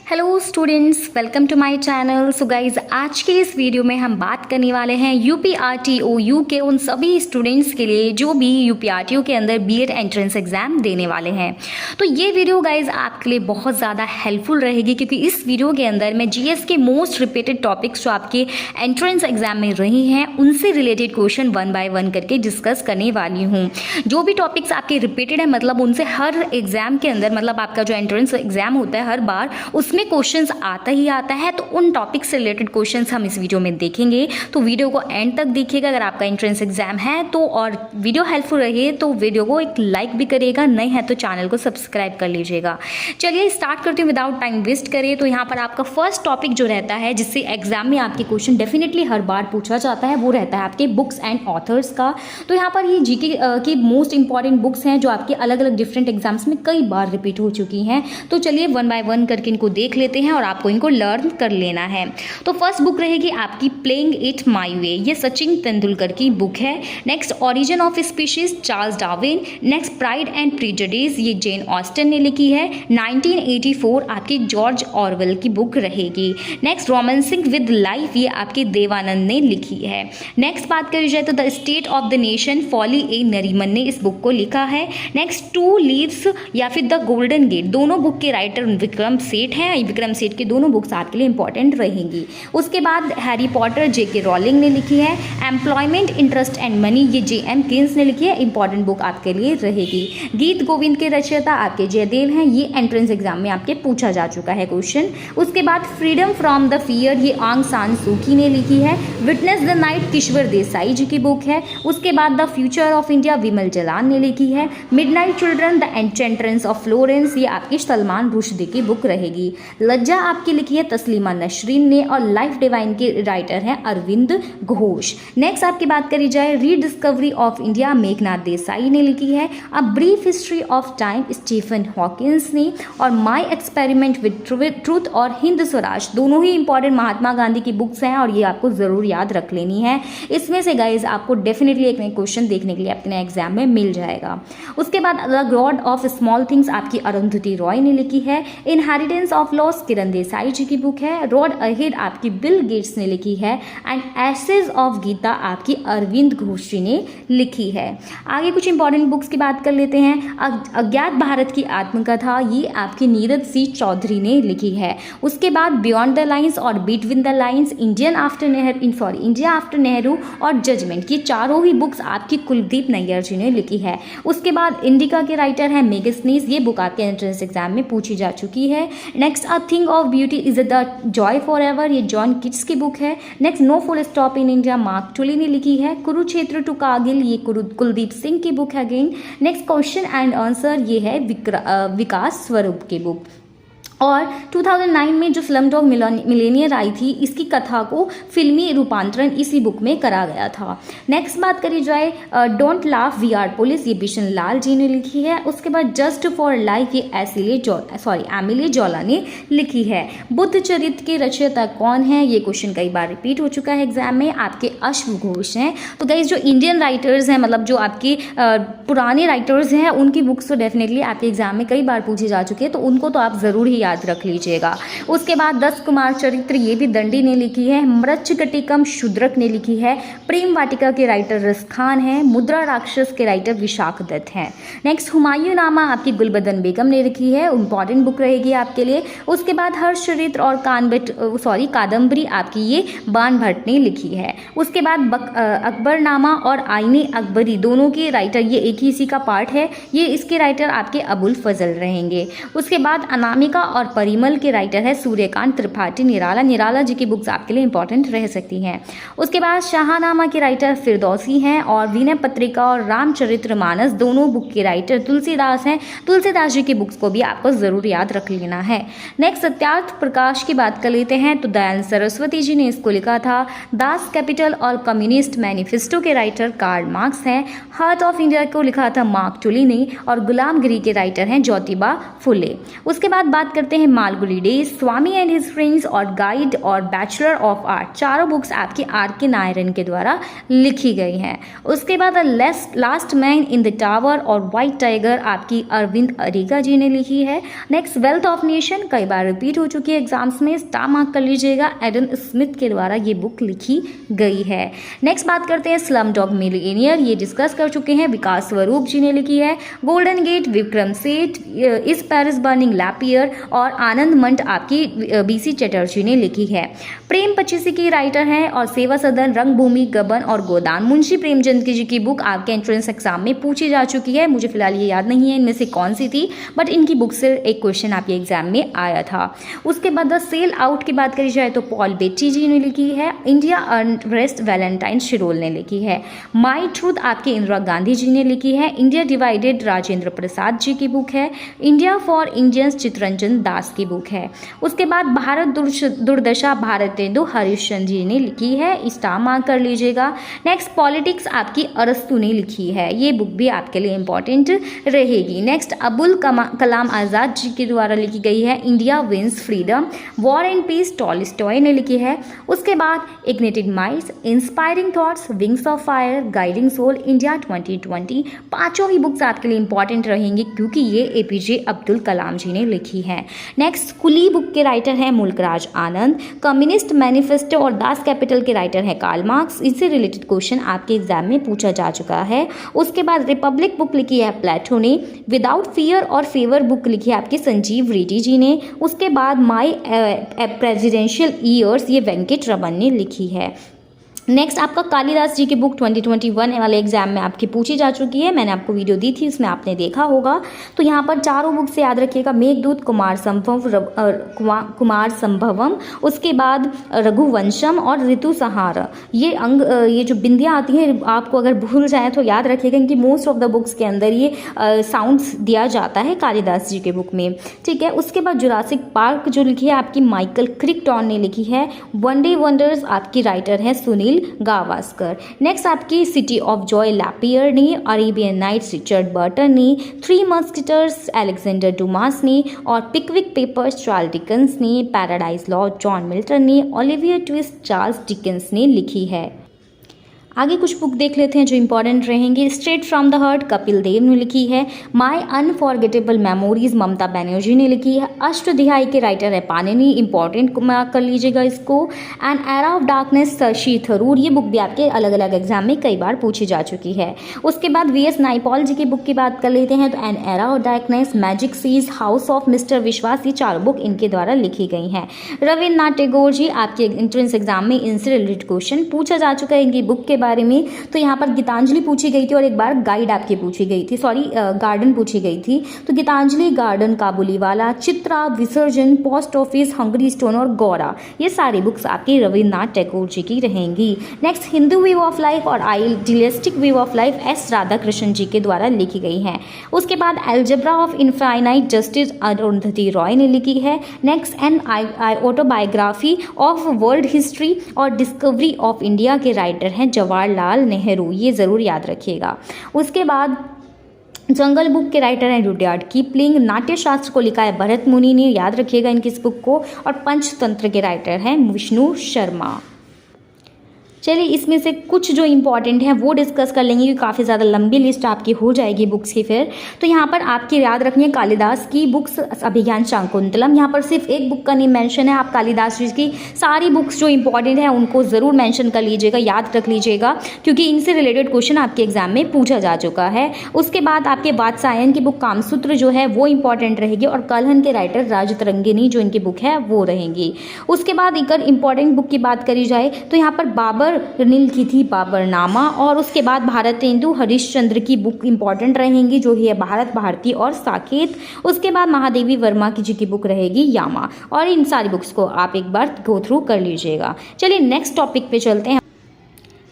Hello students, welcome to my channel. So guys, आज के इस वीडियो में हम बात करने वाले हैं यूपीआरटीओयू के उन सभी स्टूडेंट्स के लिए जो भी यूपीआरटीओ के अंदर बीएड एंट्रेंस एग्जाम देने वाले हैं। तो ये वीडियो गाइज आपके लिए बहुत ज़्यादा हेल्पफुल रहेगी, क्योंकि इस वीडियो के अंदर मैं जीएस के मोस्ट रिपीटेड टॉपिक्स जो आपके एंट्रेंस एग्जाम में रही हैं उनसे related question one by one करके डिस्कस करने वाली हूँ। जो भी टॉपिक्स आपके रिपीटेड है, मतलब उनसे हर एग्जाम के अंदर, मतलब आपका जो एंट्रेंस एग्जाम होता है हर बार उसमें क्वेश्चंस आता ही आता है, तो उन टॉपिक से रिलेटेड क्वेश्चंस हम इस वीडियो में देखेंगे। तो वीडियो को एंड तक देखिएगा अगर आपका एंट्रेंस एग्जाम है तो, और वीडियो हेल्पफुल रही तो वीडियो को एक लाइक भी करिएगा, नहीं है तो चैनल को सब्सक्राइब कर लीजिएगा। चलिए स्टार्ट करते हैं विदाउट टाइम वेस्ट करें। तो यहाँ पर आपका फर्स्ट टॉपिक जो रहता है, जिससे एग्जाम में आपके क्वेश्चन डेफिनेटली हर बार पूछा जाता है, वो रहता है आपके बुक्स एंड ऑथर्स का। तो यहाँ पर ये जीके की मोस्ट इंपॉर्टेंट बुक्स हैं जो आपके अलग अलग डिफरेंट एग्जाम्स में कई बार रिपीट हो चुकी हैं। तो चलिए वन बाय वन करके इनको देख लेते हैं और आपको इनको लर्न कर लेना है। तो फर्स्ट बुक रहेगी आपकी प्लेइंग इट माय वे, ये सचिन तेंदुलकर की बुक है। Next origin of species, Charles Darwin. Next pride and prejudice, ये जेन ऑस्टन ने लिखी है। 1984 आपकी जॉर्ज ऑरवेल की बुक रहेगी। नेक्स्ट रोमांसिंग विद लाइफ, ये आपके देवानंद ने लिखी है। नेक्स्ट बात करी जाए तो the state of the nation, Fali ए नरीमन ने इस बुक को लिखा है। नेक्स्ट टू लीव्स या फिर द गोल्डन गेट, दोनों बुक के राइटर विक्रम सेठ हैं। विक्रम सेठ की दोनों बुक्स आपके लिए इंपॉर्टेंट रहेंगी। उसके बाद हैरी पॉटर जेके रॉलिंग ने लिखी है। एम्प्लॉयमेंट, इंटरेस्ट एंड मनी, ये जेएम केन्स ने लिखी है, इंपॉर्टेंट बुक आपके लिए रहेगी। गीत गोविंद के रचयिता आपके जयदेव हैं, ये एंट्रेंस एग्जाम में आपके पूछा जा चुका है क्वेश्चन। उसके बाद फ्रीडम फ्रॉम द फियर, ये आंग सान सूकी ने लिखी है। Witness the night, Kishwar Desai ji की बुक है। उसके बाद the future of India, Bimal Jalan ने लिखी है। Midnight children, the entrance of Florence, ये आपकी सलमान रुश्दी की बुक रहेगी। लज्जा आपकी लिखी है तस्लीमा नसरीन ने, और लाइफ डिवाइन के राइटर हैं अरविंद घोष। नेक्स्ट आपकी बात करी जाए rediscovery of India, Meghnad Desai ने लिखी है। A brief history of time, Stephen Hawkins ने। और माय एक्सपेरिमेंट विद ट्रूथ और हिंद स्वराज, दोनों ही इंपॉर्टेंट महात्मा गांधी की बुक्स हैं और ये आपको ज़रूर याद रख लेनी है। इसमें से गाइज आपको डेफिनेटली एक नए क्वेश्चन देखने के लिए अपने एग्जाम में मिल जाएगा। उसके बाद the God of small things आपकी अरुंधति रॉय ने लिखी है। Inheritance of loss, Kiran Desai ji की बुक है। रोड अहेड आपकी बिल गेट्स ने लिखी है। एंड एसेज ऑफ गीता आपकी अरविंद घोष जी ने लिखी है। आगे कुछ इंपॉर्टेंट बुक्स की बात कर लेते हैं। अज्ञात भारत की आत्मकथा, ये आपकी नीरज सी चौधरी ने लिखी है। उसके बाद बियॉन्ड द लाइन्स और between the lines, India after Nehru और जजमेंट, ये चारों ही बुक्स आपकी कुलदीप नैयर जी ने लिखी है। उसके बाद इंडिका के राइटर हैं मेगस्नीस, ये बुक आपके एंट्रेंस एग्जाम में पूछी जा चुकी है। Next a thing of beauty is the joy for ever, ये जॉन किट्स की बुक है। Next no full stop in India, Mark Tully ने लिखी है। कुरुक्षेत्र टू कारगिल, ये कुलदीप सिंह की बुक है again. Next question and answer, ये है विकास स्वरूप की बुक। और 2009 में जो स्लमडॉग मिलेनियर आई थी, इसकी कथा को फिल्मी रूपांतरण इसी बुक में करा गया था। नेक्स्ट बात करी जाए don't laugh we are police, ये बिशन लाल जी ने लिखी है। उसके बाद जस्ट फॉर लाइफ, ये एमिली जॉला ने लिखी है। बुद्ध चरित्र के रचयिता कौन है, ये क्वेश्चन कई बार रिपीट हो चुका है एग्जाम में, आपके अश्व घोष हैं। तो गाइस, जो इंडियन राइटर्स हैं, मतलब जो आपके पुराने राइटर्स हैं, उनकी बुक्स तो डेफिनेटली आपके एग्जाम में कई बार पूछी जा चुकी है, तो उनको तो आप ज़रूर ही याद रख लीजिएगा। उसके बाद 10 कुमार चरित्र, ये भी दंडी ने लिखी है। मृच्छकटिकम शूद्रक ने लिखी है। प्रेम वाटिका के राइटर रस खान हैं। मुद्रा राक्षस के राइटर विशाख दत्त हैं। नेक्स्ट हुमायूं नामा आपकी गुलबदन बेगम ने लिखी है, इंपॉर्टेंट बुक रहेगी आपके लिए। उसके बाद हर्ष चरित्र और कादम्बरी आपकी ये बाण भट्ट ने लिखी है। उसके बाद अकबरनामा और आईने अकबरी, दोनों के राइटर, ये एक ही इसी का पार्ट है, ये इसके राइटर आपके अबुल फजल रहेंगे। उसके बाद अनामिका और परिमल के राइटर है सूर्यकांत त्रिपाठी निराला जी की बुक्स आपके लिए इंपॉर्टेंट रह सकती हैं। उसके बाद शाहनामा के राइटर फिरदौसी हैं, और विनय पत्रिका और रामचरितमानस, दोनों बुक के राइटर तुलसीदास हैं। तुलसीदास जी की बुक्स को भी आपको ज़रूर याद रख लेना है। नेक्स्ट सत्यार्थ प्रकाश की बात कर लेते हैं, तो दयानंद सरस्वती जी ने इसको लिखा था। दास कैपिटल और कम्युनिस्ट मैनिफेस्टो के राइटर कार्ल मार्क्स हैं। हार्ट ऑफ इंडिया को लिखा था मार्क टुली ने, और गुलामगिरी के राइटर हैं ज्योतिबा फुले। उसके बाद बात करते करते हैं Malgudi days, Swami and his friends और गाइड और बैचलर ऑफ आर्ट, चारों बुक्स आपकी R.K. नारायण के द्वारा लिखी गई हैं। उसके बाद last man in the tower और व्हाइट टाइगर आपकी अरविंद अरेगा जी ने लिखी है। नेक्स्ट वेल्थ ऑफ नेशन, कई बार रिपीट हो चुकी है एग्जाम्स में, स्टार मार्क कर लीजिएगा, एडम स्मिथ के द्वारा ये बुक लिखी गई है। नेक्स्ट बात करते हैं स्लम डॉग मिलियनेयर, ये डिस्कस कर चुके हैं, विकास स्वरूप जी ने लिखी है। गोल्डन गेट विक्रम सेठ, इस पेरिस बर्निंग लैपियर और आनंद मंट आपकी BC चटर्जी ने लिखी है। प्रेम पचीसी की राइटर हैं और सेवा सदन, रंगभूमि, गबन और गोदान, मुंशी प्रेमचंद जी की बुक आपके एंट्रेंस एग्जाम में पूछी जा चुकी है। मुझे फिलहाल ये याद नहीं है इनमें से कौन सी थी, बट इनकी बुक से एक क्वेश्चन आपके एग्जाम में आया था। उसके बाद द सेल आउट की बात करी जाए तो पॉल बेट्टी जी ने लिखी है। इंडिया अनरेस्ट वैलेंटाइन शिरोल ने लिखी है। माई ट्रूथ आपके इंदिरा गांधी जी ने लिखी है। इंडिया डिवाइडेड राजेंद्र प्रसाद जी की बुक है। इंडिया फॉर इंडियंस चितरंजन दास की बुक है। उसके बाद भारत दुर्दशा भारतेंदु हरिश्चंद्र जी ने लिखी है, स्टार मार्क कर लीजिएगा। नेक्स्ट पॉलिटिक्स आपकी अरस्तु ने लिखी है, ये बुक भी आपके लिए इंपॉर्टेंट रहेगी। नेक्स्ट अबुल कलाम आज़ाद जी के द्वारा लिखी गई है, India wins freedom. War and peace Tolstoy ने लिखी है। उसके बाद ignited minds, inspiring thoughts, wings of fire, guiding soul, India 2020, पांचों ही बुक्स आपके लिए इंपॉर्टेंट रहेंगी क्योंकि ये APJ अब्दुल कलाम जी ने लिखी है। नेक्स्ट कुली बुक के राइटर हैं मुल्कराज आनंद। कम्युनिस्ट मैनिफेस्टो और दास कैपिटल के राइटर हैं कार्ल मार्क्स, इससे रिलेटेड क्वेश्चन आपके एग्जाम में पूछा जा चुका है। उसके बाद रिपब्लिक बुक लिखी है प्लेटो ने। विदाउट फियर और फेवर बुक लिखी है आपके संजीव रेड्डी जी ने। उसके बाद माई प्रेसिडेंशियल ईयर्स, ये वेंकट रमन ने लिखी है। नेक्स्ट आपका कालिदास जी की बुक 2021 वाले एग्जाम में आपकी पूछी जा चुकी है, मैंने आपको वीडियो दी थी, उसमें आपने देखा होगा। तो यहाँ पर चारों बुक से याद रखिएगा, मेघदूत, कुमार संभवम, उसके बाद रघुवंशम और ऋतु संहार। ये जो बिंदियाँ आती हैं आपको अगर भूल जाए तो याद रखिएगा, इनकी मोस्ट ऑफ द बुक्स के अंदर ये साउंड्स दिया जाता है कालिदास जी के बुक में, ठीक है। उसके बाद जुरासिक पार्क जो लिखी है आपकी माइकल क्रिकटॉन ने लिखी है। वन डे वंडर्स आपकी राइटर है सुनील गावस्कर। नेक्स्ट आपकी सिटी ऑफ जॉय लैपियर ने, अरेबियन नाइट्स रिचर्ड बर्टन ने, थ्री मस्किटर्स अलेक्जेंडर डुमास ने और पिकविक पेपर्स चार्ल्स डिकेंस ने, पैराडाइज लॉस्ट जॉन मिल्टन ने, ओलिवियर ट्विस्ट चार्ल्स डिकेंस ने लिखी है। आगे कुछ बुक देख लेते हैं जो इंपॉर्टेंट रहेंगे। Straight from the heart Kapil Dev ने लिखी है। My unforgettable memories Mamata Banerjee ने लिखी है। अष्टध्यायी के राइटर है पाणिनि, इंपॉर्टेंट कर लीजिएगा इसको। N era of darkness Shashi Tharoor, ये बुक भी आपके अलग अलग एग्जाम में कई बार पूछी जा चुकी है। उसके बाद VS नाइपॉल जी की बुक की बात कर लेते हैं तो an era of darkness, magic सीज, हाउस ऑफ मिस्टर विश्वास, ये चारों बुक इनके द्वारा लिखी गई हैं। रविन्द्रनाथ टैगोर जी, आपके एंट्रेंस एग्जाम में इनसे रिलेटेड क्वेश्चन पूछा जा चुका है इनकी बुक के बारे में। तो यहाँ पर गीतांजलि पूछी गई थी और एक बार गाइड आपकी पूछी गई थी, गार्डन पूछी गई थी। तो गीतांजलि, गार्डन, काबुलीवाला, चित्रा, विसर्जन, पोस्ट ऑफिस, हंगरी स्टोन और गौरा, ये सारी बुक्स आपकी रविन्द्रनाथ टैगोर जी की रहेंगी। Next Hindu view of life और idealistic view of life S Radhakrishnan ji के द्वारा लिखी गई हैं। उसके बाद algebra of infinite justice Arundhati Roy ने लिखी है। Next an autobiography of world history और डिस्कवरी ऑफ इंडिया के राइटर हैं जवाहरलाल नेहरू, ये जरूर याद रखिएगा। उसके बाद जंगल बुक के राइटर हैं रुडयार्ड कीपलिंग। नाट्य शास्त्र को लिखा है भरत मुनि ने, याद रखिएगा इनकी इस बुक को। और पंचतंत्र के राइटर हैं विष्णु शर्मा। चलिए इसमें से कुछ जो इंपॉर्टेंट है वो डिस्कस कर लेंगे क्योंकि काफ़ी ज़्यादा लंबी लिस्ट आपकी हो जाएगी बुक्स की फिर। तो यहाँ पर आपकी याद रखनी है कालिदास की बुक्स, अभिज्ञान शाकुंतलम। यहाँ पर सिर्फ एक बुक का नहीं मेंशन है, आप कालिदास जी की सारी बुक्स जो इंपॉर्टेंट है उनको ज़रूर मेंशन कर लीजिएगा, याद रख लीजिएगा क्योंकि इनसे रिलेटेड क्वेश्चन आपके एग्जाम में पूछा जा चुका है। उसके बाद आपके वात्सायन की बुक कामसूत्र जो है वो इंपॉर्टेंट रहेगी और कलहन के राइटर राजतरंगिनी जो इनकी बुक है वो रहेंगी। उसके बाद एक इंपॉर्टेंट बुक की बात करी जाए तो यहाँ पर बाबर ने लिखी थी बाबरनामा। और उसके बाद भारतेंदु हरिश्चंद्र की बुक इंपॉर्टेंट रहेंगी जो है भारत भारती और साकेत। उसके बाद महादेवी वर्मा की जी की बुक रहेगी यामा। और इन सारी बुक्स को आप एक बार गो थ्रू कर लीजिएगा। चलिए नेक्स्ट टॉपिक पे चलते हैं।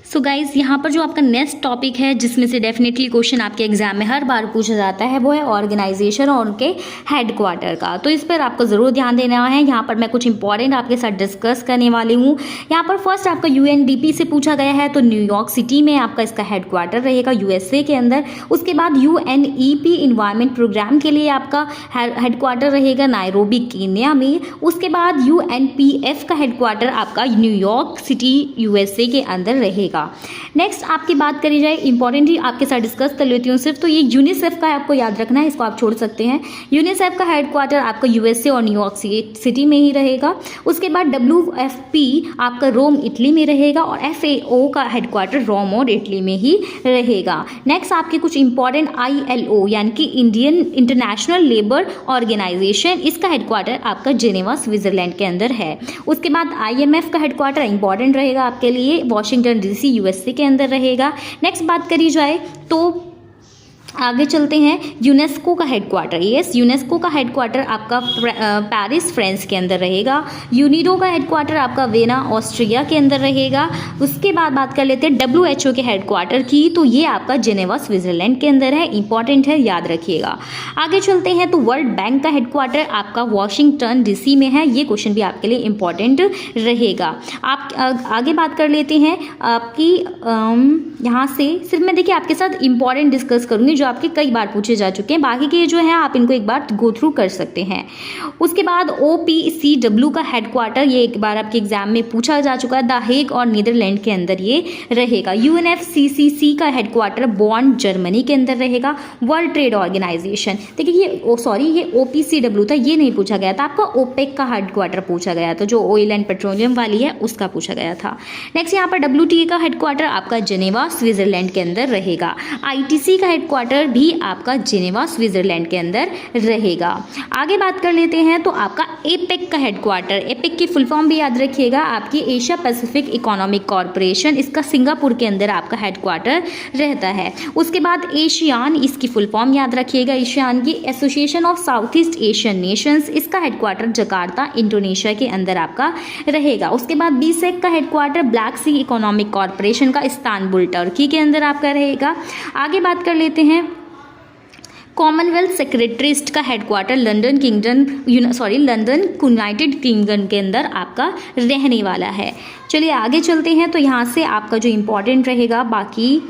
सो गाइज यहाँ पर जो आपका नेक्स्ट टॉपिक है जिसमें से डेफिनेटली क्वेश्चन आपके एग्जाम में हर बार पूछा जाता है वो है ऑर्गेनाइजेशन और उनके हेडक्वार्टर का। तो इस पर आपको ज़रूर ध्यान देना है। यहाँ पर मैं कुछ इंपॉर्टेंट आपके साथ डिस्कस करने वाली हूँ। यहाँ पर फर्स्ट आपका UNDP से पूछा गया है, तो न्यूयॉर्क सिटी में आपका इसका हेडक्वार्टर रहेगा USA के अंदर। उसके बाद UNEP इन्वायरमेंट प्रोग्राम के लिए आपका हेडक्वार्टर रहेगा नायरोबी कीनिया में। उसके बाद UNPF का हेडक्वार्टर आपका न्यूयॉर्क सिटी USA के अंदर रहेगा। नेक्स्ट आपकी बात करी जाए, इंपॉर्टेंटली आपके साथ डिस्कस कर लेती हूँ सिर्फ, तो ये यूनिसेफ का आपको याद रखना है, इसको आप छोड़ सकते हैं। यूनिसेफ का हेडक्वार्टर आपका USA और न्यूयॉर्क सिटी में ही रहेगा। उसके बाद WFP आपका रोम इटली में रहेगा और FAO का हेडक्वार्टर रोम और इटली में ही रहेगा। नेक्स्ट आपके कुछ इंपॉर्टेंट ILO यानी कि इंडियन इंटरनेशनल लेबर ऑर्गेनाइजेशन, इसका हेडक्वार्टर आपका जेनेवा स्विट्जरलैंड के अंदर है। उसके बाद IMF का हेडक्वार्टर इंपॉर्टेंट रहेगा आपके लिए, वॉशिंगटन DC USA के अंदर रहेगा। नेक्स्ट बात करी जाए तो आगे चलते हैं, यूनेस्को का हेडक्वार्टर, यूनेस्को का हेडक्वार्टर आपका पेरिस फ्रांस के अंदर रहेगा। यूनिडो का हेडक्वार्टर आपका वेना ऑस्ट्रिया के अंदर रहेगा। उसके बाद बात कर लेते हैं WHO के हेडक्वार्टर की, तो ये आपका जेनेवा स्विट्जरलैंड के अंदर है, इंपॉर्टेंट है, याद रखिएगा। आगे चलते हैं तो वर्ल्ड बैंक का हेडक्वार्टर आपका वॉशिंगटन DC में है, ये क्वेश्चन भी आपके लिए इंपॉर्टेंट रहेगा। आप आगे बात कर लेते हैं आपकी यहाँ से सिर्फ मैं देखिए आपके साथ इंपॉर्टेंट डिस्कस करूँगी जो आपके कई बार पूछे जा चुके हैं, बाकी के जो है आप इनको एक बार गो थ्रू कर सकते हैं। उसके बाद OPCW का हेडक्वार्टर, ये एक बार आपके एग्जाम में पूछा जा चुका है, द हेग और नीदरलैंड के अंदर ये रहेगा। UNFCCC का हेडक्वार्टर बॉन जर्मनी के अंदर रहेगा। वर्ल्ड ट्रेड ऑर्गेनाइजेशन, देखिए ये OPCW था, ये नहीं पूछा गया था, आपका OPEC का हेडक्वार्टर पूछा गया था, जो ऑयल एंड पेट्रोलियम वाली है उसका पूछा गया था। नेक्स्ट यहाँ पर WTA का हेडक्वार्टर आपका जेनेवा स्विट्जरलैंड के अंदर रहेगा। ITC का हेडक्वार्टर भी आपका जेनेवा स्विट्जरलैंड के अंदर रहेगा। आगे बात कर लेते हैं तो आपका APEC का हेडक्वार्टर, APEC की फुल फॉर्म भी याद रखिएगा, आपकी एशिया पैसिफिक इकोनॉमिक कॉरपोरेशन, इसका सिंगापुर के अंदर आपका हेडक्वार्टर रहता है। उसके बाद एशियान, इसकी फुल फॉर्म याद रखिएगा, एशियान की association of south east Asian Nations, इसका हेडक्वार्टर जकार्ता इंडोनेशिया के अंदर आपका रहेगा। उसके बाद BSEC का हेडक्वार्टर ब्लैक सी इकोनॉमिक कॉरपोरेशन का इस्तांबुल टर्की के अंदर आपका रहेगा। आगे बात कर लेते हैं कॉमनवेल्थ सेक्रेटरीस्ट का हेडक्वार्टर लंदन यूनाइटेड किंगडम के अंदर आपका रहने वाला है। चलिए आगे चलते हैं, तो यहाँ से आपका जो इम्पोर्टेंट रहेगा बाकी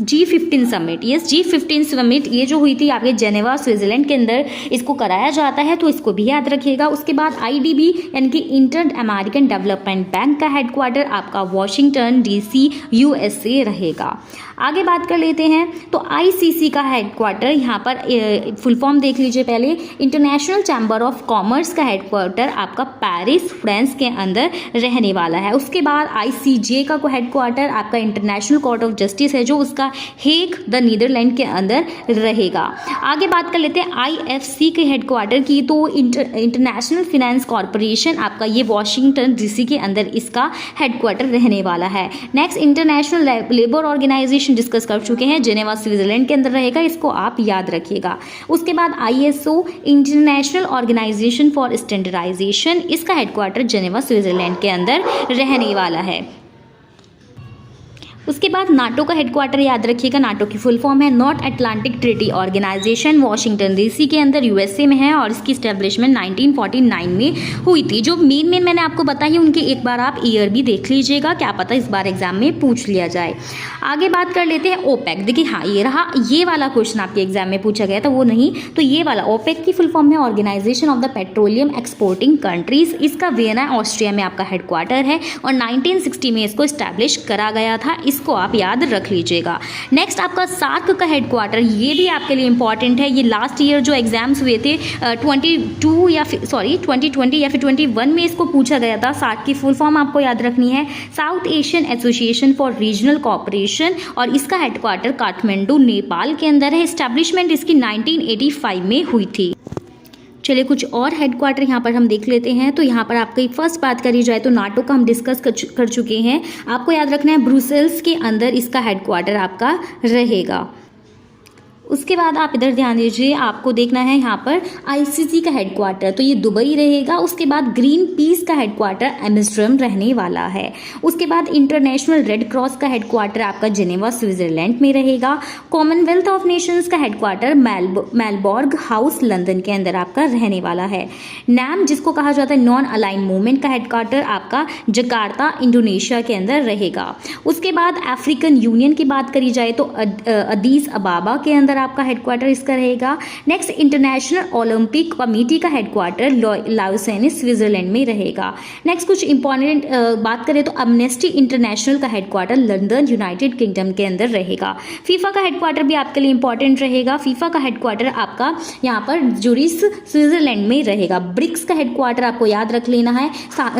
G15 समिट, G15 समिट ये जो हुई थी आपके जेनेवा स्विट्जरलैंड के अंदर, इसको कराया जाता है, तो इसको भी याद रखिएगा। उसके बाद IDB यानी कि इंटर अमेरिकन डेवलपमेंट बैंक का हेडक्वार्टर आपका वॉशिंगटन DC USA रहेगा। आगे बात कर लेते हैं तो ICC का हेडक्वार्टर, यहाँ पर फुल फॉर्म देख लीजिए पहले, इंटरनेशनल चैम्बर ऑफ कॉमर्स का हेडक्वार्टर आपका पेरिस फ्रांस के अंदर रहने वाला है। उसके बाद ICJ का हेडक्वार्टर आपका इंटरनेशनल कोर्ट ऑफ जस्टिस है जो उसका हेग द नीदरलैंड के अंदर रहेगा। आगे बात कर लेते हैं IFC के हेडक्वार्टर की, तो इंटरनेशनल फाइनेंस कॉरपोरेशन आपका ये वॉशिंगटन DC के अंदर इसका हेडक्वार्टर रहने वाला है। Next international labour organisation discuss कर चुके हैं, जेनेवा स्विट्जरलैंड के अंदर रहेगा, इसको आप याद रखिएगा। उसके बाद ISO international organisation for standardisation, इसका हेडक्वार्टर जेनेवा स्विट्जरलैंड के अंदर रहने वाला है। उसके बाद नाटो का हेडक्वार्टर याद रखिएगा, नाटो की फुल फॉर्म है North Atlantic treaty organisation, Washington DC के अंदर USA में है और इसकी स्टैब्लिशमेंट 1949 में हुई थी। जो मेन मैंने आपको बताई उनके एक बार आप ईयर भी देख लीजिएगा, क्या पता इस बार एग्जाम में पूछ लिया जाए। आगे बात कर लेते हैं OPEC, देखिए हाँ ये रहा, ये वाला क्वेश्चन आपके एग्जाम में पूछा गया था, वो नहीं तो ये वाला OPEC की फुल फॉर्म है organisation of the petroleum exporting countries, इसका वियना ऑस्ट्रिया में आपका हेडक्वार्टर है और 1960 में इसको स्टैब्लिश करा गया था, इसको आप याद रख लीजिएगा। नेक्स्ट आपका सार्क का हेडक्वार्टर, ये भी आपके लिए इंपॉर्टेंट है, ये लास्ट ईयर जो एग्जाम्स हुए थे 2020 या फिर 21 में इसको पूछा गया था। सार्क की फुल फॉर्म आपको याद रखनी है south Asian association for regional cooperation और इसका हेडक्वार्टर काठमांडू नेपाल के अंदर है। एस्टैब्लिशमेंट इसकी 1985 में हुई थी। चलिए कुछ और हेडक्वार्टर यहाँ पर हम देख लेते हैं। तो यहाँ पर आपकी फर्स्ट बात करी जाए तो नाटो का हम डिस्कस कर चुके हैं, आपको याद रखना है ब्रुसेल्स के अंदर इसका हेडक्वार्टर आपका रहेगा। उसके बाद आप इधर ध्यान दीजिए, आपको देखना है यहाँ पर आईसीसी का हेडक्वार्टर, तो ये दुबई रहेगा। उसके बाद ग्रीन पीस का हेडक्वार्टर एम्स्टर्डम रहने वाला है। उसके बाद इंटरनेशनल रेड क्रॉस का हेडक्वार्टर आपका जिनेवा स्विट्जरलैंड में रहेगा। कॉमनवेल्थ ऑफ नेशंस का हेडक्वार्टर मेलबोर्न हाउस लंदन के अंदर आपका रहने वाला है। नैम जिसको कहा जाता है नॉन अलाइन मूवमेंट का हेडक्वार्टर आपका जकार्ता इंडोनेशिया के अंदर रहेगा। उसके बाद अफ्रीकन यूनियन की बात करी जाए तो अदीस अबाबा के अंदर आपका हेडक्वार्टर इसका रहेगा। नेक्स्ट इंटरनेशनल ओलंपिक कमेटी का हेडक्वार्टर लाउसेन स्विट्जरलैंड में रहेगा। नेक्स्ट कुछ इंपॉर्टेंट बात करें तो अमनेस्टी इंटरनेशनल का हेडक्वार्टर लंदन यूनाइटेड किंगडम के अंदर रहेगा। फीफा का हेडक्वार्टर भी आपके लिए इंपॉर्टेंट रहेगा। फीफा का हेडक्वार्टर आपका यहाँ पर जुरिस स्विट्जरलैंड में रहेगा। ब्रिक्स का हेडक्वार्टर आपको याद रख लेना है,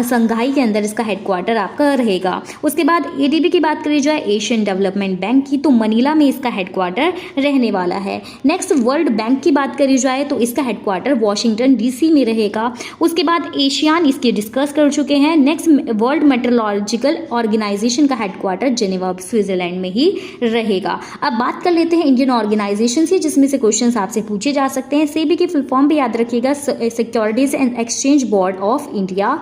संघाई के अंदर इसका हेडक्वार्टर आपका रहेगा। उसके बाद एडीबी की बात करी जाए एशियन डेवलपमेंट बैंक की, तो मनीला में इसका हेडक्वार्टर रहने वाला है। नेक्स्ट वर्ल्ड बैंक की बात करी जाए तो इसका हेडक्वार्टर वॉशिंगटन डीसी में रहेगा। उसके बाद एशियान इसके डिस्कस कर चुके हैं। नेक्स्ट वर्ल्ड मेट्रोलॉजिकल ऑर्गेनाइजेशन का हेडक्वार्टर जेनेवा स्विट्जरलैंड में ही रहेगा। अब बात कर लेते हैं इंडियन ऑर्गेनाइजेशन से, जिसमें से क्वेश्चंस आपसे पूछे जा सकते हैं। सेबी की फुल फॉर्म भी याद रखिएगा, securities and exchange board of India.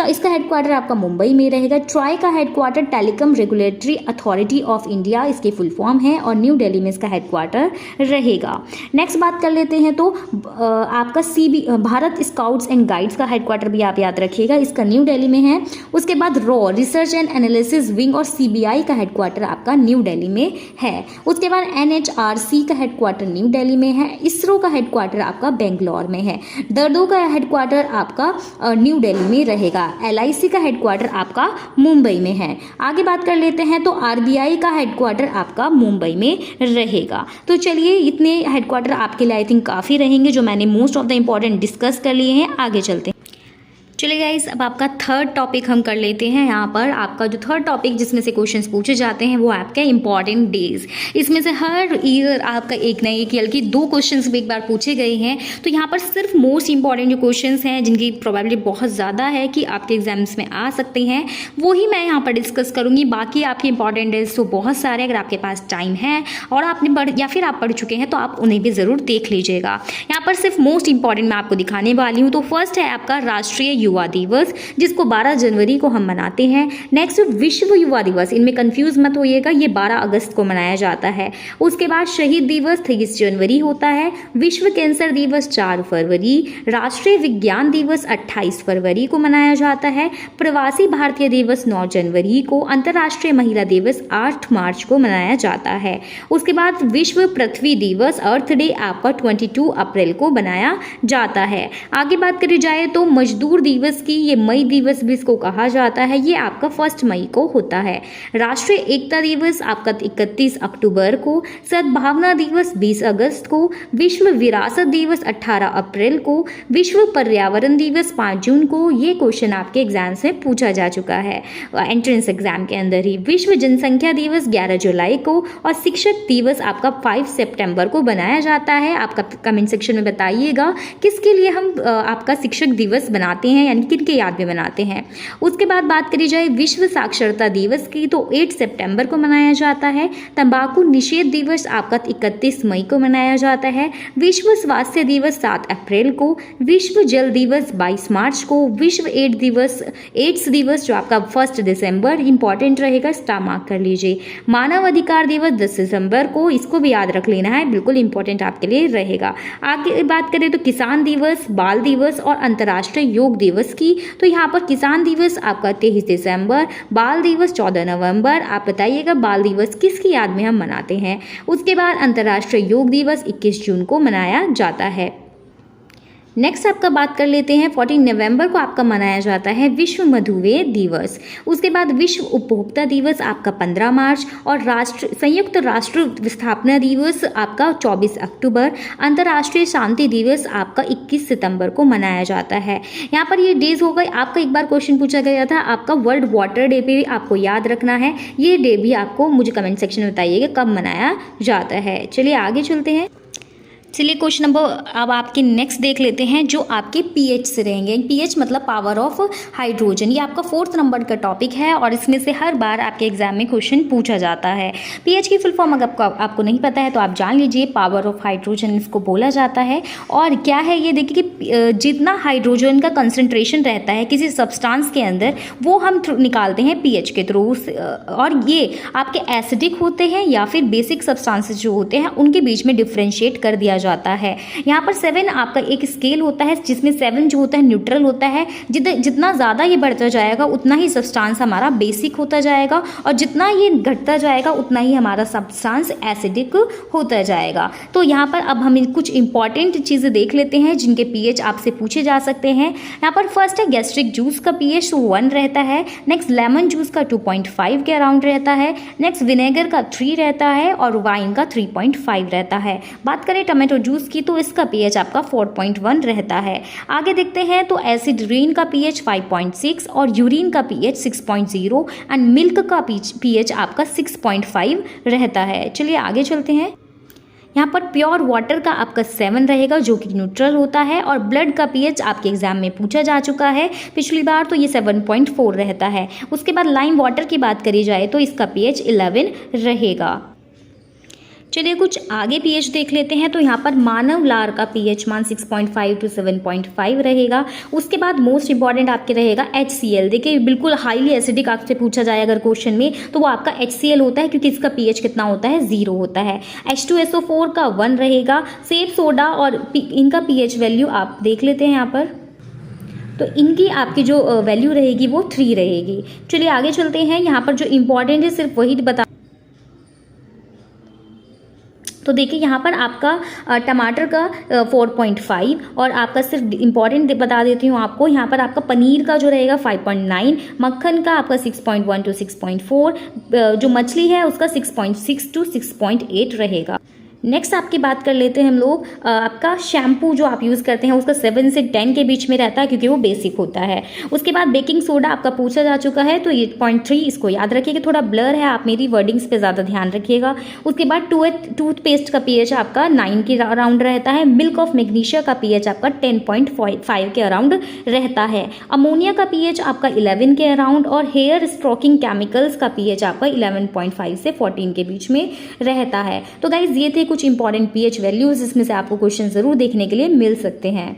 इसका हेडक्वार्टर आपका मुंबई में रहेगा। ट्राई का headquarter telecom regulatory authority of India इसकी फुल फॉर्म है और न्यू दिल्ली में इसका हेडक्वार्टर रहेगा। नेक्स्ट बात कर लेते हैं तो आपका भारत स्काउट्स एंड गाइड्स का हेडक्वार्टर भी आप याद रखिएगा, इसका न्यू दिल्ली में है। उसके बाद raw research and analysis wing और सीबीआई का हेडक्वार्टर आपका न्यू दिल्ली में है। उसके बाद एनएचआरसी का हेडक्वार्टर न्यू दिल्ली में है। इसरो का हेडक्वार्टर आपका बेंगलोर में है। दर्दो का हेडक्वार्टर आपका न्यू दिल्ली में रहेगा। एलआईसी का हेडक्वार्टर आपका मुंबई में है। आगे बात कर लेते हैं तो आरबीआई का हेडक्वार्टर आपका मुंबई में रहेगा। तो चलिए, इतने हेडक्वार्टर आपके लिए आई थिंक काफ़ी रहेंगे, जो मैंने most of the important discuss कर लिए हैं। आगे चलते हैं। चलिए गाइस, अब आपका थर्ड टॉपिक हम कर लेते हैं। यहाँ पर आपका जो थर्ड टॉपिक जिसमें से क्वेश्चंस पूछे जाते हैं वो आपका इंपॉर्टेंट डेज। इसमें से हर ईयर आपका एक ना एक बल्कि 2 क्वेश्चंस एक बार पूछे गए हैं। तो यहाँ पर सिर्फ मोस्ट इंपॉर्टेंट जो क्वेश्चंस हैं जिनकी प्रोबेबिलिटी बहुत ज़्यादा है कि आपके एग्जाम्स में आ सकते हैं, वही मैं यहाँ पर डिस्कस करूँगी। बाकी आपके इंपॉर्टेंट डेज तो बहुत सारे, अगर आपके पास टाइम है और आपने या फिर आप पढ़ चुके हैं तो आप उन्हें भी ज़रूर देख लीजिएगा। यहाँ पर सिर्फ मोस्ट इंपॉर्टेंट मैं आपको दिखाने वाली हूँ। तो फर्स्ट है आपका राष्ट्रीय युवा दिवस, जिसको 12 जनवरी को हम मनाते हैं। नेक्स्ट विश्व युवा दिवस, इनमें कंफ्यूज मत होइएगा, ये 12 अगस्त को मनाया जाता है। उसके बाद शहीद दिवस 23 जनवरी होता है। विश्व कैंसर दिवस 4 फरवरी। राष्ट्रीय विज्ञान दिवस 28 फरवरी को मनाया जाता है। प्रवासी भारतीय दिवस 9 जनवरी को। अंतर्राष्ट्रीय महिला दिवस 8 मार्च को मनाया जाता है। उसके बाद विश्व पृथ्वी दिवस अर्थ डे आपका 22 अप्रैल को मनाया जाता है। आगे बात करी जाए तो मजदूर दिवस की, ये मई दिवस भी इसको कहा जाता है, ये आपका 1 मई को होता है। राष्ट्रीय एकता दिवस आपका 31 अक्टूबर को। सद्भावना दिवस 20 अगस्त को। विश्व विरासत दिवस 18 अप्रैल को। विश्व पर्यावरण दिवस 5 जून को। ये क्वेश्चन आपके एग्जाम से पूछा जा चुका है एंट्रेंस एग्जाम के अंदर ही। विश्व जनसंख्या दिवस 11 जुलाई को। और शिक्षक दिवस आपका 5 सितंबर को बनाया जाता है। आपका कमेंट सेक्शन में बताइएगा किसके लिए हम आपका शिक्षक दिवस बनाते हैं, यानी किनके याद में बनाते हैं। उसके बाद बात करी जाए विश्व साक्षरता दिवस की, तो 8 सितंबर को मनाया जाता है। तंबाकू निषेध दिवस आपका 31 मई को मनाया जाता है। विश्व स्वास्थ्य दिवस 7 अप्रैल को। विश्व जल दिवस 22 मार्च को। विश्व एड्स दिवस जो आपका 1 दिसंबर इंपॉर्टेंट रहेगा, स्टार मार्क कर लीजिए। मानव अधिकार दिवस 10 दिसंबर को, इसको भी याद रख लेना है, बिल्कुल इंपॉर्टेंट आपके लिए रहेगा। आगे बात करें तो किसान दिवस, बाल दिवस और अंतर्राष्ट्रीय योग दिवस की, तो यहाँ पर किसान दिवस आपका 23 दिसंबर, बाल दिवस 14 नवंबर। आप बताइएगा बाल दिवस किसकी याद में हम मनाते हैं। उसके बाद अंतर्राष्ट्रीय योग दिवस 21 जून को मनाया जाता है। नेक्स्ट आपका बात कर लेते हैं 14 नवंबर को आपका मनाया जाता है विश्व मधुमेह दिवस। उसके बाद विश्व उपभोक्ता दिवस आपका 15 मार्च और संयुक्त राष्ट्र स्थापना दिवस आपका 24 अक्टूबर। अंतर्राष्ट्रीय शांति दिवस आपका 21 सितंबर को मनाया जाता है। यहाँ पर ये डेज हो गए। आपका एक बार क्वेश्चन पूछा गया था, आपका वर्ल्ड वाटर डे पे भी आपको याद रखना है। ये डे भी आपको मुझे कमेंट सेक्शन में बताइएगा कब मनाया जाता है। चलिए आगे चलते हैं। चलिए क्वेश्चन नंबर अब आपके नेक्स्ट देख लेते हैं जो आपके पीएच से रहेंगे। पीएच मतलब पावर ऑफ हाइड्रोजन। ये आपका 4th नंबर का टॉपिक है और इसमें से हर बार आपके एग्जाम में क्वेश्चन पूछा जाता है। पीएच की फुल फॉर्म अगर आपको नहीं पता है तो आप जान लीजिए, पावर ऑफ हाइड्रोजन इसको बोला जाता है। और क्या है ये देखिए कि जितना हाइड्रोजन का कंसंट्रेशन रहता है किसी सब्सटेंस के अंदर वो हम निकालते हैं पीएच के थ्रू। और ये आपके एसिडिक होते हैं या फिर बेसिक सब्सटेंसेस जो होते हैं उनके बीच में डिफ्रेंशिएट कर दिया जाता है। यहाँ पर 7 आपका एक स्केल होता है जिसमें 7 जो होता है न्यूट्रल होता है। जितना ज़्यादा ये बढ़ता जाएगा उतना ही सब्सटेंस हमारा बेसिक होता जाएगा और जितना ये घटता जाएगा उतना ही हमारा सब्सटेंस एसिडिक होता जाएगा। तो यहाँ पर अब हम कुछ इंपॉर्टेंट चीज़ें देख लेते हैं जिनके पीएच आपसे पूछे जा सकते हैं। यहाँ पर फर्स्ट है गैस्ट्रिक जूस का पीएच 1 रहता है। नेक्स्ट लेमन जूस का 2.5 के अराउंड रहता है। नेक्स्ट विनेगर का 3 रहता है और वाइन का 3.5 रहता है। बात करें टमाटो जूस की तो इसका पीएच आपका 4.1 रहता है। आगे देखते हैं तो एसिड रेन का पीएच 5.6 और यूरिन का पीएच 6.0 एंड मिल्क का पीएच आपका 6.5 रहता है। चलिए आगे चलते हैं। यहाँ पर प्योर वाटर का आपका 7 रहेगा जो कि न्यूट्रल होता है और ब्लड का पीएच आपके एग्जाम में पूछा जा चुका है पिछली बार, तो ये 7.4 रहता है। उसके बाद लाइम वाटर की बात करी जाए तो इसका पीएच 11 रहेगा। चलिए कुछ आगे पीएच देख लेते हैं। तो यहाँ पर मानव लार का पीएच मान 6.5 to 7.5 रहेगा। उसके बाद मोस्ट इंपॉर्टेंट आपके रहेगा HCl। देखिए बिल्कुल हाईली एसिडिक आपसे पूछा जाए अगर क्वेश्चन में तो वो आपका HCl होता है क्योंकि इसका पीएच कितना होता है 0 होता है। H2SO4 का 1 रहेगा। सेब सोडा और इनका पीएच वैल्यू आप देख लेते हैं यहाँ पर, तो इनकी आपकी जो वैल्यू रहेगी वो 3 रहेगी। चलिए आगे चलते हैं। यहाँ पर जो इंपॉर्टेंट है सिर्फ वही बता, तो देखिए यहाँ पर आपका टमाटर का 4.5 और आपका सिर्फ इंपॉर्टेंट बता देती हूँ आपको, यहाँ पर आपका पनीर का जो रहेगा 5.9, मक्खन का आपका 6.1 to 6.4, जो मछली है उसका 6.6 to 6.8 रहेगा। नेक्स्ट आपकी बात कर लेते हैं हम लोग। आपका शैम्पू जो आप यूज़ करते हैं उसका 7 से 10 के बीच में रहता है क्योंकि वो बेसिक होता है। उसके बाद बेकिंग सोडा आपका पूछा जा चुका है तो 8.3 इसको याद रखिएगा, थोड़ा ब्लर है, आप मेरी वर्डिंग्स पे ज़्यादा ध्यान रखिएगा। उसके बाद टूथपेस्ट का पीएच आपका 9 के अराउंड रहता है। मिल्क ऑफ मैग्नीशिया का पीएच आपका 10.5 के अराउंड रहता है। अमोनिया का पीएच आपका 11 के अराउंड और हेयर स्ट्रोकिंग केमिकल्स का पीएच आपका 11.5 से 14 के बीच में रहता है। तो गाइज ये थे कुछ इंपॉर्टेंट पीएच वैल्यूज, इसमें से आपको क्वेश्चन जरूर देखने के लिए मिल सकते हैं।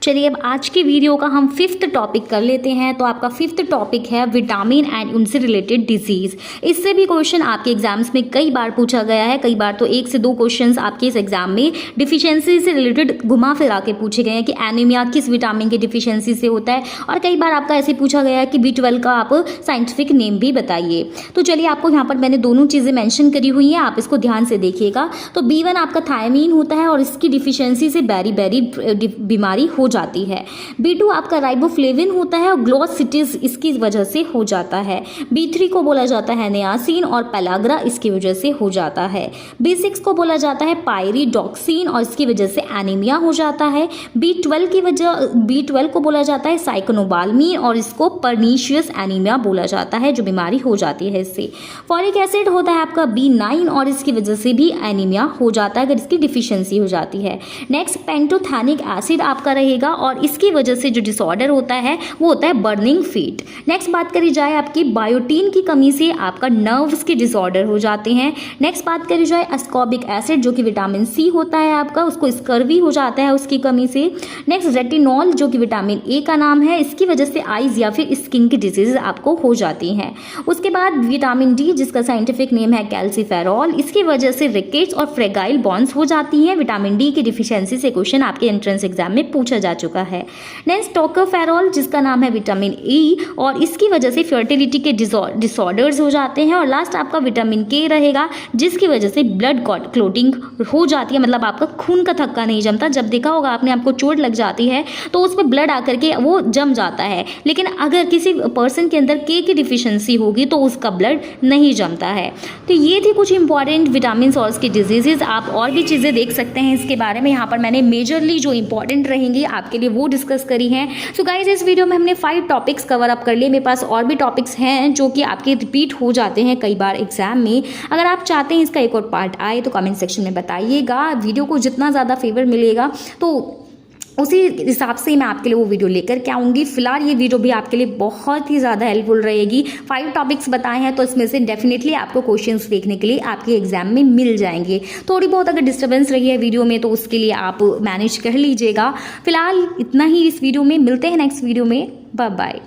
चलिए अब आज की वीडियो का हम 5th टॉपिक कर लेते हैं। तो आपका 5th टॉपिक है विटामिन एंड उनसे रिलेटेड डिजीज़। इससे भी क्वेश्चन आपके एग्जाम्स में कई बार पूछा गया है, कई बार तो 1 से 2 क्वेश्चंस आपके इस एग्जाम में डिफिशियंसी से रिलेटेड घुमा फिरा के पूछे गए हैं कि एनीमिया किस विटामिन की डिफिशियंसी से होता है, और कई बार आपका ऐसे पूछा गया है कि B12 का आप साइंटिफिक नेम भी बताइए। तो चलिए आपको यहाँ पर मैंने दोनों चीज़ें मैंशन करी हुई हैं, आप इसको ध्यान से देखिएगा। तो B1 आपका थायमीन होता है और इसकी डिफिशियंसी से बैरी बीमारी हो जाती है। B2 आपका राइबोफ्लेविन होता है और ग्लोसिटिस इसकी वजह से हो जाता है। B3 को बोला जाता है नियासिन और पेलाग्रा इसकी वजह से हो जाता है। B6 को बोला जाता है पायरिडॉक्सिन और इसकी वजह से एनीमिया हो जाता है। B12 को बोला जाता है साइक्लोबाल्मीन और इसको पर्नीशियस एनीमिया बोला जाता है, जो बीमारी हो जाती है इससे। फॉलिक एसिड होता है आपका B9 और इसकी वजह से भी एनीमिया हो जाता है अगर इसकी डिफिशियंसी हो जाती है। नेक्स्ट पेंटोथैनिक एसिड आपका रहेगा और इसकी वजह से जो डिसऑर्डर होता है वो होता है बर्निंग फीट। नेक्स्ट बात करी जाए आपकी बायोटीन की कमी से आपका नर्व्स के डिसऑर्डर हो जाते हैं। नेक्स्ट बात करी जाए अस्कॉर्बिक एसिड जो कि विटामिन सी होता है आपका, उसको स्कर्वी हो जाता है उसकी कमी से। नेक्स्ट रेटिनॉल जो कि विटामिन ए का नाम है, इसकी वजह से आइज या फिर स्किन की डिजीज आपको हो जाती हैं। उसके बाद विटामिन डी जिसका साइंटिफिक नेम है कैल्सीफेरॉल, इसकी वजह से रिकेट्स और फ्रेगाइल बॉन्ड्स हो जाती हैं। विटामिन डी की डिफिशियंसी से क्वेश्चन आपके एंट्रेंस एग्जाम में पूछा जा चुका है। नेक्स्ट टोकोफेरॉल जिसका नाम है विटामिन ई और इसकी वजह से फर्टिलिटी के डिसऑर्डर्स हो जाते हैं। और लास्ट आपका विटामिन के रहेगा जिसकी वजह से ब्लड क्लॉटिंग हो जाती है, मतलब आपका खून का थक्का नहीं जमता। जब देखा होगा आपने, आपको चोट लग जाती है तो उसमें ब्लड आकर के वो जम जाता है, लेकिन अगर किसी पर्सन के अंदर के की डिफिशियंसी होगी तो उसका ब्लड नहीं जमता है। तो ये थी कुछ इंपॉर्टेंट विटामिन और उसकी डिजीजेज। आप और भी चीज़ें देख सकते हैं इसके बारे में, यहाँ पर मैंने मेजरली जो इंपॉर्टेंट रहेंगी आपके लिए वो डिस्कस करी हैं। सो गाइज इस वीडियो में हमने 5 टॉपिक्स कवर अप कर लिए। मेरे पास और भी टॉपिक्स हैं जो कि आपके रिपीट हो जाते हैं कई बार एग्जाम में। अगर आप चाहते हैं इसका एक और पार्ट आए तो कमेंट सेक्शन में बताइएगा। वीडियो को जितना ज़्यादा फेवर मिलेगा तो उसी हिसाब से मैं आपके लिए वो वीडियो लेकर के आऊँगी। फिलहाल ये वीडियो भी आपके लिए बहुत ही ज़्यादा हेल्पफुल रहेगी। 5 टॉपिक्स बताए हैं तो इसमें से डेफिनेटली आपको क्वेश्चंस देखने के लिए आपके एग्जाम में मिल जाएंगे। थोड़ी बहुत अगर डिस्टर्बेंस रही है वीडियो में तो उसके लिए आप मैनेज कर लीजिएगा। फिलहाल इतना ही इस वीडियो में, मिलते हैं नेक्स्ट वीडियो में। Bye bye.